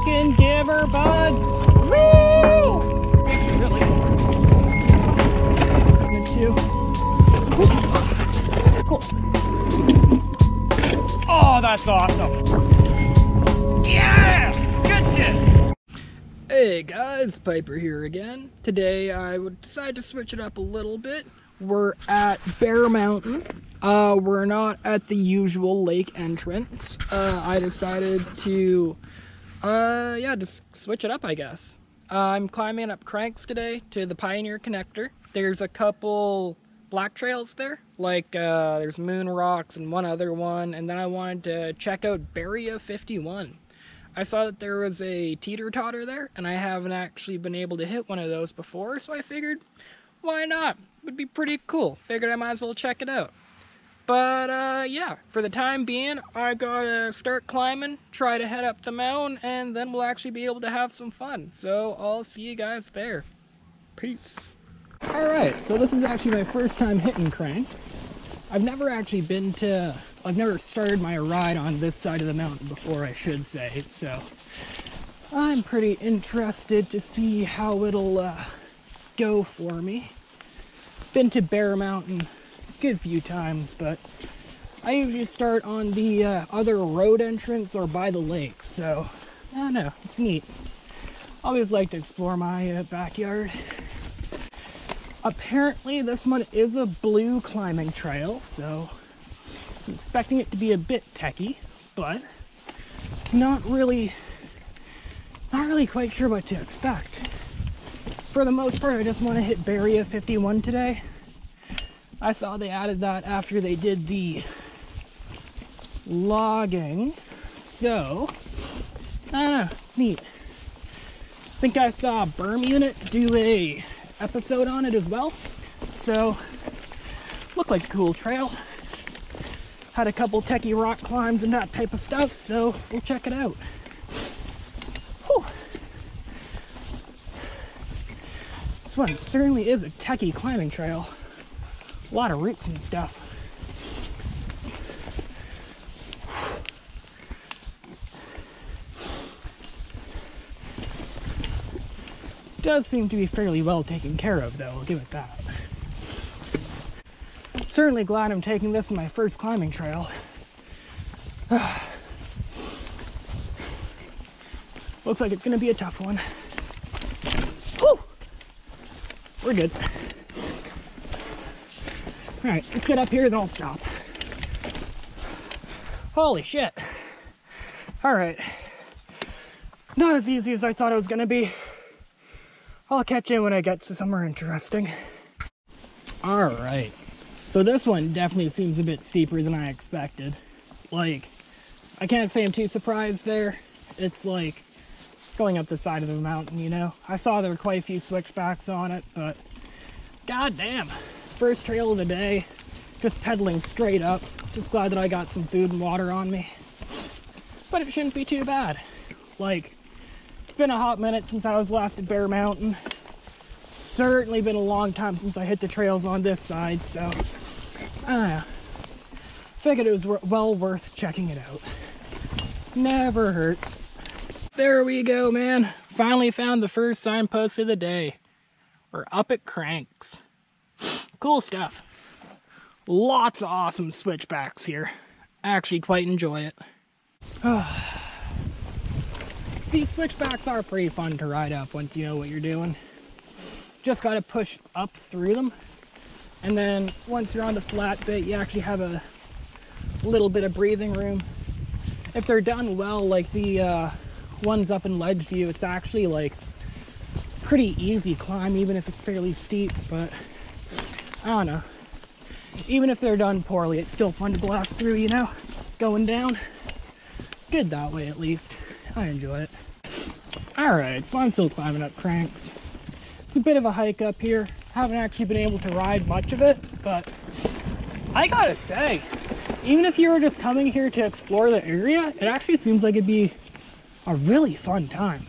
fucking giver, bud. Woo! Makes you really good too. Cool. Oh, that's awesome. Yeah! Good shit! Hey guys, Piper here again. Today I would decide to switch it up a little bit. We're at Bear Mountain. We're not at the usual lake entrance. I decided to, just switch it up, I guess. I'm climbing up cranks today to the Pioneer Connector. There's a couple black trails there, like there's Moon Rocks and one other one, and then I wanted to check out Barrier 51. I saw that there was a teeter-totter there, and I haven't actually been able to hit one of those before, so I figured, why not? It would be pretty cool. Figured I might as well check it out. But, yeah, for the time being, I gotta start climbing, try to head up the mountain, and then we'll actually be able to have some fun. So, I'll see you guys there. Peace. Alright, so this is actually my first time hitting cranks. I've never started my ride on this side of the mountain before, I should say, so I'm pretty interested to see how it'll go for me. Been to Bear Mountain a good few times, but I usually start on the other road entrance or by the lake, so I don't know, it's neat. Always like to explore my backyard. Apparently this one is a blue climbing trail, so I'm expecting it to be a bit techy, but not really quite sure what to expect. For the most part, I just want to hit Barrier 51 today. I saw they added that after they did the logging, so I don't know, it's neat. I think I saw Berm Unit do a episode on it as well, so looked like a cool trail. Had a couple techie rock climbs and that type of stuff, so we'll check it out. Whew. This one certainly is a techie climbing trail. A lot of roots and stuff. Does seem to be fairly well taken care of, though, I'll give it that. Certainly glad I'm taking this in my first climbing trail. Looks like it's gonna be a tough one. Whew! We're good. Alright, let's get up here, then I'll stop. Holy shit. Alright. Not as easy as I thought it was gonna be. I'll catch you when I get to somewhere interesting. Alright, so this one definitely seems a bit steeper than I expected. Like, I can't say I'm too surprised there. It's like going up the side of the mountain, you know? I saw there were quite a few switchbacks on it, but goddamn. First trail of the day, just pedaling straight up. Just glad that I got some food and water on me. But it shouldn't be too bad. Like, it's been a hot minute since I was last at Bear Mountain. Certainly been a long time since I hit the trails on this side, so figured it was well worth checking it out. Never hurts. There we go, man. Finally found the first signpost of the day. We're up at Cranks. Cool stuff. Lots of awesome switchbacks here. I actually quite enjoy it. These switchbacks are pretty fun to ride up once you know what you're doing. Just gotta push up through them, and then once you're on the flat bit, you actually have a little bit of breathing room. If they're done well, like the ones up in Ledgeview, it's actually like pretty easy climb, even if it's fairly steep, but I don't know. Even if they're done poorly, it's still fun to blast through, you know? Going down. Good that way, at least. I enjoy it. Alright, so I'm still climbing up Cranks. It's a bit of a hike up here. Haven't actually been able to ride much of it, but I gotta say, even if you were just coming here to explore the area, it actually seems like it'd be a really fun time.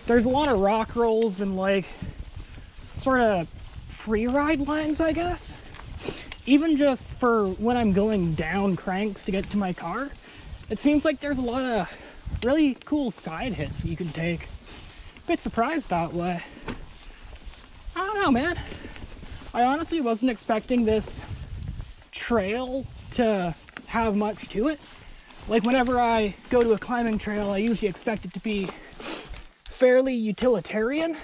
There's a lot of rock rolls and like sort of free ride lines, I guess. Even just for when I'm going down Cranks to get to my car, it seems like there's a lot of really cool side hits you can take. A bit surprised that way. I don't know, man. I honestly wasn't expecting this trail to have much to it. Like whenever I go to a climbing trail, I usually expect it to be fairly utilitarian.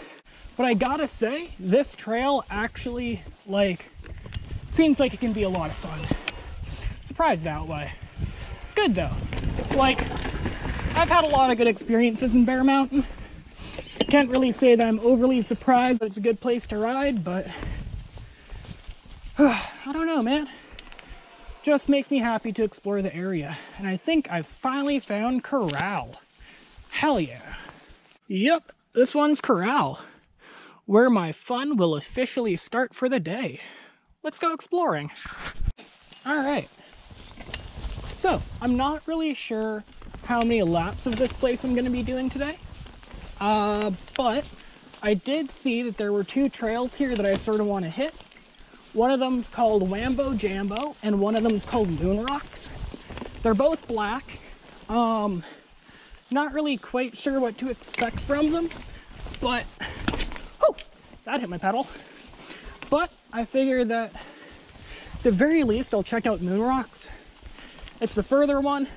But I gotta say, this trail actually, like, seems like it can be a lot of fun. Surprised that way. It's good though. Like, I've had a lot of good experiences in Bear Mountain. Can't really say that I'm overly surprised that it's a good place to ride, but I don't know, man. Just makes me happy to explore the area. And I think I've finally found Corral. Hell yeah. Yep, this one's Corral, where my fun will officially start for the day. Let's go exploring. All right. So, I'm not really sure how many laps of this place I'm going to be doing today. But I did see that there were 2 trails here that I sort of want to hit. One of them's called Wambo Jambo, and one of them's called Moon Rocks. They're both black. Not really quite sure what to expect from them, but oh, that hit my pedal. But I figure that at the very least I'll check out Moon Rocks. It's the further one.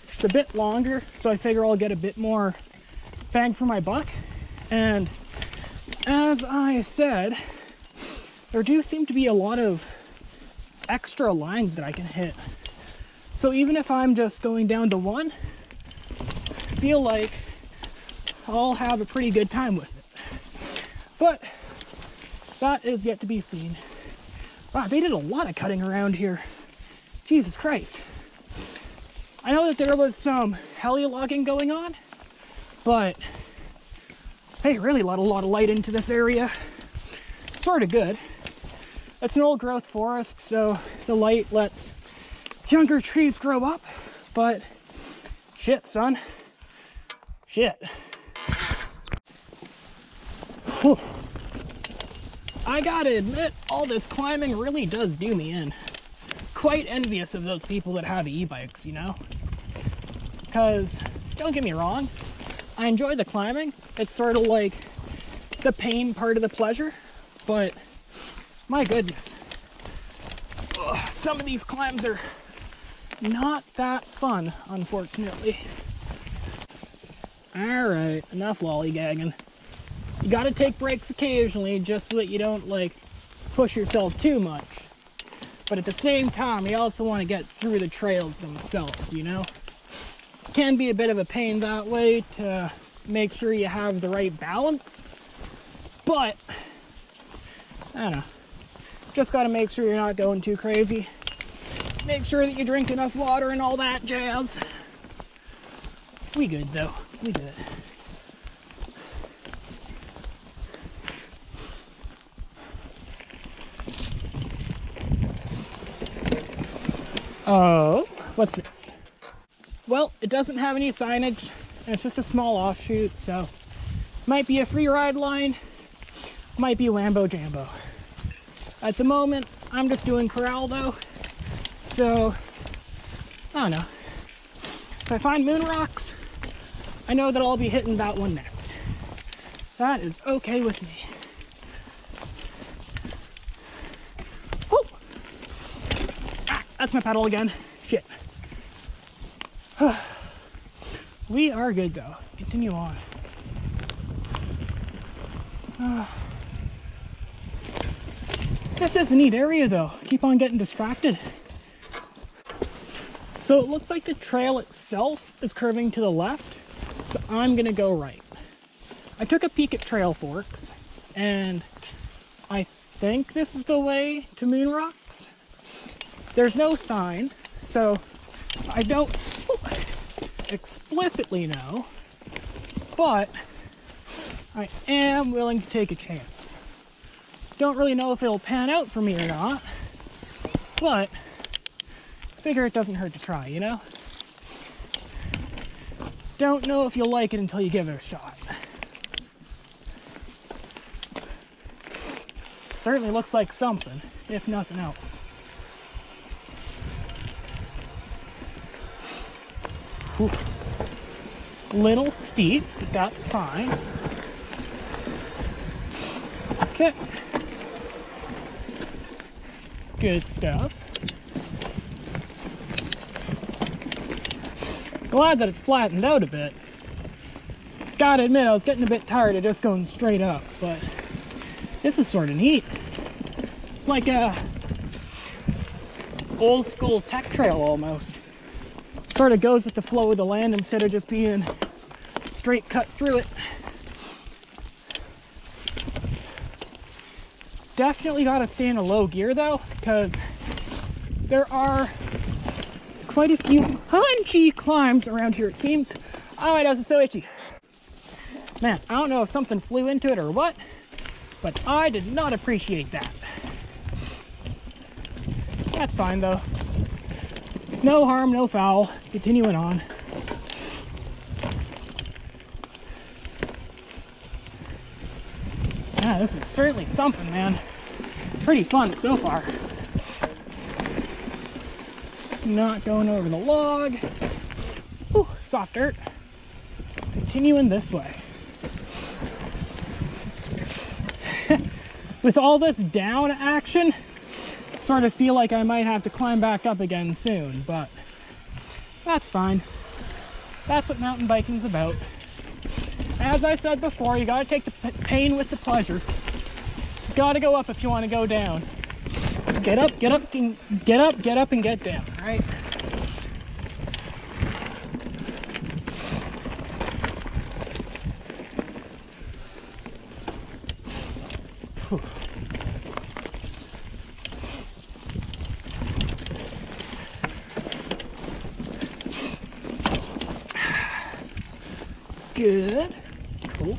It's a bit longer, so I figure I'll get a bit more bang for my buck. And as I said, there do seem to be a lot of extra lines that I can hit. So even if I'm just going down to one, I feel like I'll have a pretty good time with it. But that is yet to be seen. Wow, they did a lot of cutting around here. Jesus Christ. I know that there was some heli logging going on, but hey, really let a lot of light into this area. Sort of good. It's an old growth forest, so the light lets younger trees grow up, but shit, son. Shit. Whew. I gotta admit, all this climbing really does do me in. Quite envious of those people that have e-bikes, you know? Because, don't get me wrong, I enjoy the climbing. It's sort of like the pain part of the pleasure, but my goodness. Ugh, some of these climbs are not that fun, unfortunately. Alright, enough lollygagging. You gotta take breaks occasionally just so that you don't, like, push yourself too much. But at the same time, you also want to get through the trails themselves, you know? It can be a bit of a pain that way to make sure you have the right balance. But, I don't know. Just gotta make sure you're not going too crazy. Make sure that you drink enough water and all that jazz. We good, though. We good. Oh, what's this? Well, it doesn't have any signage, and it's just a small offshoot, so might be a free ride line, might be Wambo Jambo. At the moment, I'm just doing Corral though, so I don't know. If I find Moon Rocks, I know that I'll be hitting that one next. That is okay with me. That's my pedal again. Shit. We are good though. Continue on. This is a neat area though. Keep on getting distracted. So it looks like the trail itself is curving to the left, so I'm gonna go right. I took a peek at Trail Forks, and I think this is the way to Moon Rocks. There's no sign, so I don't explicitly know, but I am willing to take a chance. Don't really know if it'll pan out for me or not, but figure it doesn't hurt to try, you know? Don't know if you'll like it until you give it a shot. Certainly looks like something, if nothing else. Whew. Little steep, but that's fine. Okay. Good stuff. Glad that it's flattened out a bit. Gotta admit, I was getting a bit tired of just going straight up, but this is sort of neat. It's like a old school tech trail almost. Sort of goes with the flow of the land instead of just being straight cut through it. Definitely gotta stay in a low gear though, because there are quite a few punchy climbs around here, it seems. Oh, my nose is so itchy. Man, I don't know if something flew into it or what, but I did not appreciate that. That's fine though. No harm, no foul. Continuing on. Yeah, this is certainly something, man. Pretty fun so far. Not going over the log. Ooh, soft dirt. Continuing this way. With all this down action, I sort of feel like I might have to climb back up again soon, but that's fine. That's what mountain biking's about. As I said before, you gotta take the pain with the pleasure. You gotta go up if you want to go down. Get up, get up, get up, get up, and get down, right? Whew. Good. Cool.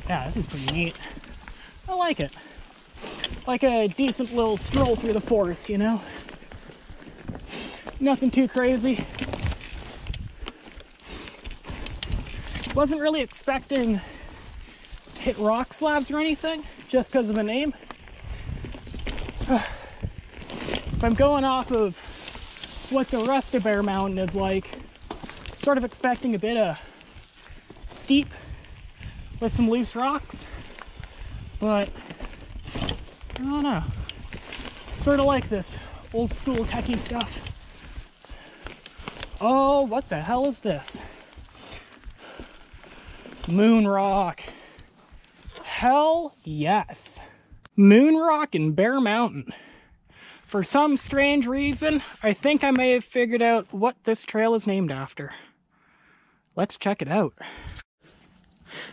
Yeah, this is pretty neat. I like it. Like a decent little stroll through the forest, you know? Nothing too crazy. Wasn't really expecting to hit rock slabs or anything, just because of the name. If I'm going off of what the rest of Bear Mountain is like, sort of expecting a bit of steep with some loose rocks, but I don't know. Sort of like this old school techie stuff. Oh, what the hell is this? Moon rock. Hell yes. Moon rock in Bear Mountain. For some strange reason, I think I may have figured out what this trail is named after. Let's check it out.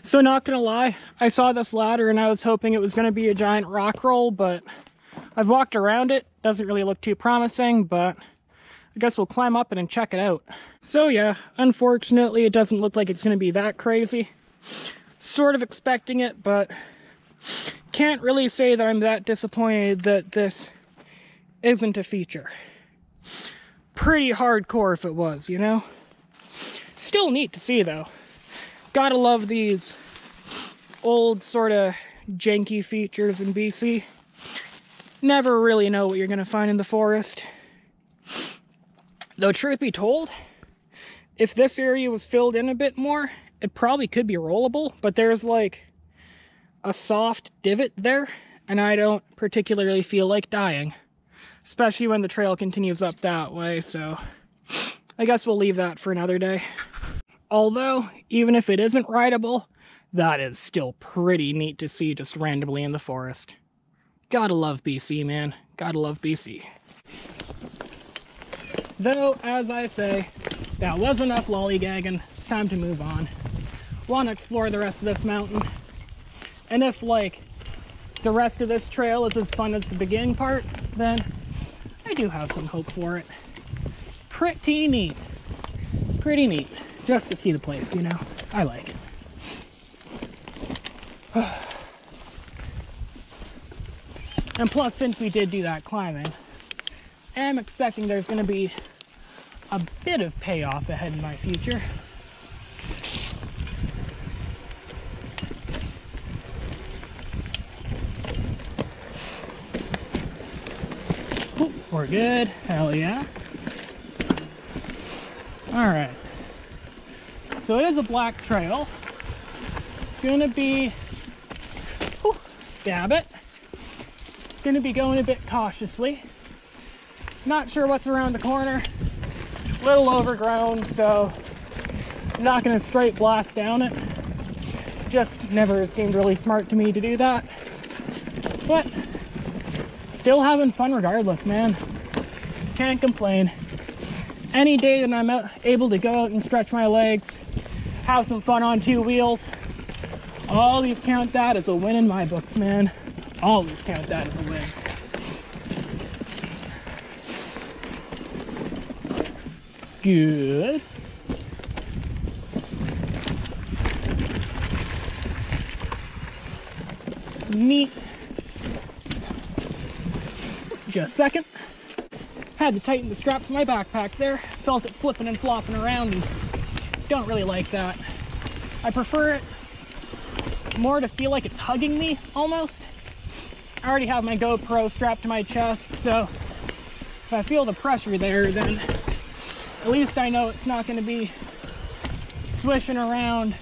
So not gonna lie, I saw this ladder and I was hoping it was gonna be a giant rock roll, but I've walked around it. Doesn't really look too promising, but I guess we'll climb up it and check it out. So yeah, unfortunately it doesn't look like it's gonna be that crazy. Sort of expecting it, but can't really say that I'm that disappointed that this isn't a feature. Pretty hardcore if it was, you know? Still neat to see though. Gotta love these old sort of janky features in BC. Never really know what you're gonna find in the forest. Though truth be told, if this area was filled in a bit more, it probably could be rollable, but there's like a soft divot there, and I don't particularly feel like dying. Especially when the trail continues up that way, so I guess we'll leave that for another day. Although, even if it isn't rideable, that is still pretty neat to see just randomly in the forest. Gotta love BC, man. Gotta love BC. Though, as I say, that was enough lollygagging. It's time to move on. Want to explore the rest of this mountain. And if, like, the rest of this trail is as fun as the beginning part, then I do have some hope for it. Pretty neat. Pretty neat. Just to see the place, you know? I like it. And plus, since we did do that climbing, I'm expecting there's going to be a bit of payoff ahead in my future. We're good. Hell yeah. Alright. So it is a black trail. Gonna be... Whew, dab it. Gonna be going a bit cautiously. Not sure what's around the corner. A little overgrown, so I'm not gonna straight blast down it. Just never seemed really smart to me to do that. But still having fun regardless, man. Can't complain. Any day that I'm able to go out and stretch my legs, have some fun on two wheels, always count that as a win in my books, man. Always count that as a win. Good. Neat. Just a second. Had to tighten the straps of my backpack there. Felt it flipping and flopping around and don't really like that. I prefer it more to feel like it's hugging me almost. I already have my GoPro strapped to my chest, so if I feel the pressure there, then at least I know it's not going to be swishing around,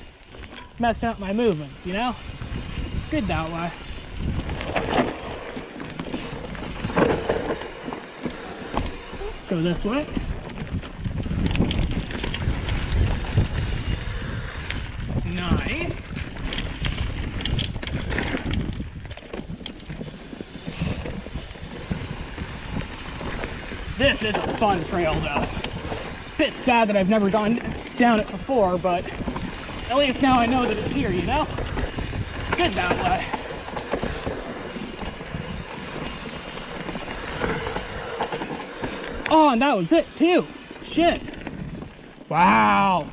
messing up my movements, you know? Good that way. So this way. Nice. This is a fun trail though. Bit sad that I've never gone down it before, but at least now I know that it's here, you know? Good that way. Oh, and that was it too. Shit. Wow.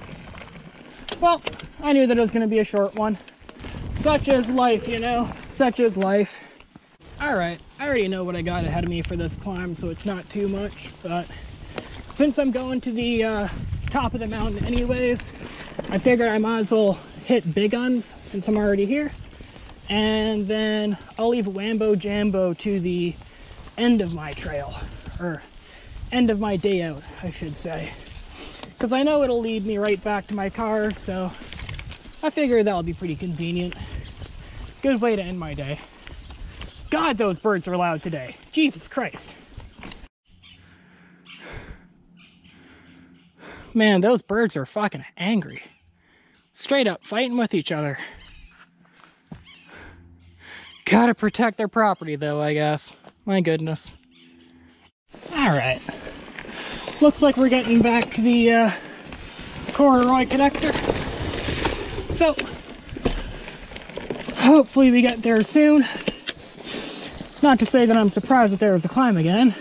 Well, I knew that it was going to be a short one. Such is life, you know? Such is life. Alright, I already know what I got ahead of me for this climb, so it's not too much, but since I'm going to the top of the mountain anyways, I figured I might as well hit big guns since I'm already here. And then I'll leave Wambo Jambo to the end of my trail, or end of my day out, I should say. Because I know it'll lead me right back to my car, so I figure that'll be pretty convenient. Good way to end my day. God, those birds are loud today. Jesus Christ. Man, those birds are fucking angry. Straight up fighting with each other. Gotta protect their property though, I guess. My goodness. Alright. Looks like we're getting back to the corduroy connector. So, hopefully we get there soon. Not to say that I'm surprised that there was a climb again.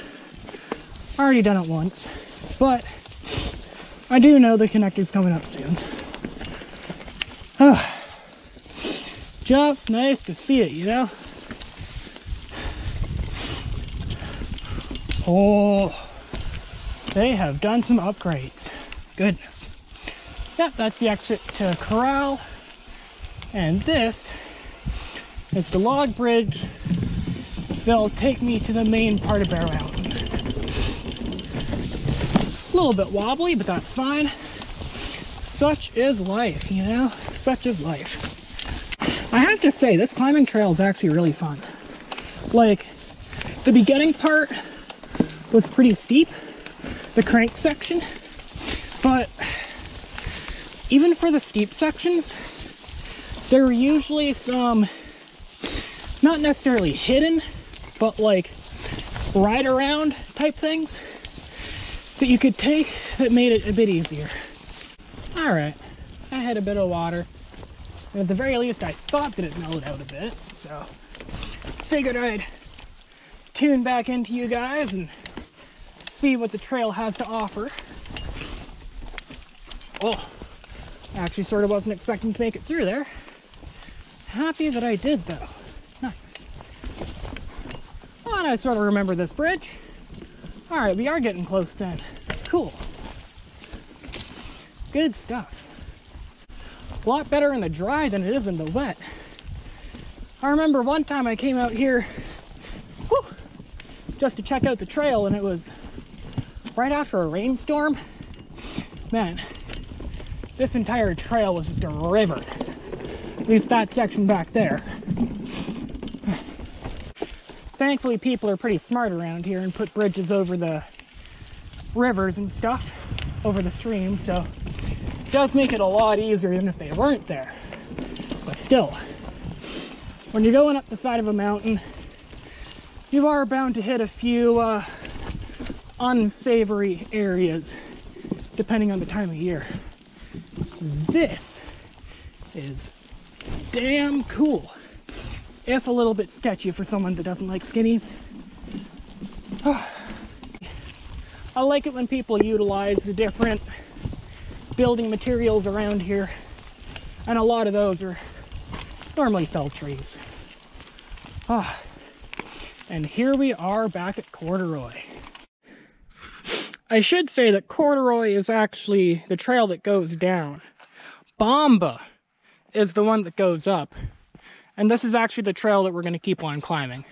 Already done it once. But I do know the connector's coming up soon. Just nice to see it, you know? Oh, they have done some upgrades. Goodness. Yep, that's the exit to Corral. And this is the log bridge that'll take me to the main part of Bear Mountain. A little bit wobbly, but that's fine. Such is life, you know? Such is life. I have to say, this climbing trail is actually really fun. Like, the beginning part was pretty steep, the crank section, but even for the steep sections, there were usually some, not necessarily hidden, but like ride around type things that you could take that made it a bit easier. Alright, I had a bit of water, and at the very least I thought that it mellowed out a bit, so figured I'd tune back into you guys and see what the trail has to offer. Oh, I actually sort of wasn't expecting to make it through there. Happy that I did though. Nice. Oh, and I sort of remember this bridge. Alright, we are getting close then. Cool. Good stuff. A lot better in the dry than it is in the wet. I remember one time I came out here, just to check out the trail, and it was right after a rainstorm. Man, this entire trail was just a river. At least that section back there. Thankfully, people are pretty smart around here and put bridges over the rivers and stuff, over the streams, so it does make it a lot easier even if they weren't there. But still, when you're going up the side of a mountain, you are bound to hit a few unsavory areas depending on the time of year. This is damn cool, if a little bit sketchy for someone that doesn't like skinnies. I like it when people utilize the different building materials around here, and a lot of those are normally felled trees. And here we are back at Corduroy. I should say that Corduroy is actually the trail that goes down. Bomba is the one that goes up. And this is actually the trail that we're going to keep on climbing.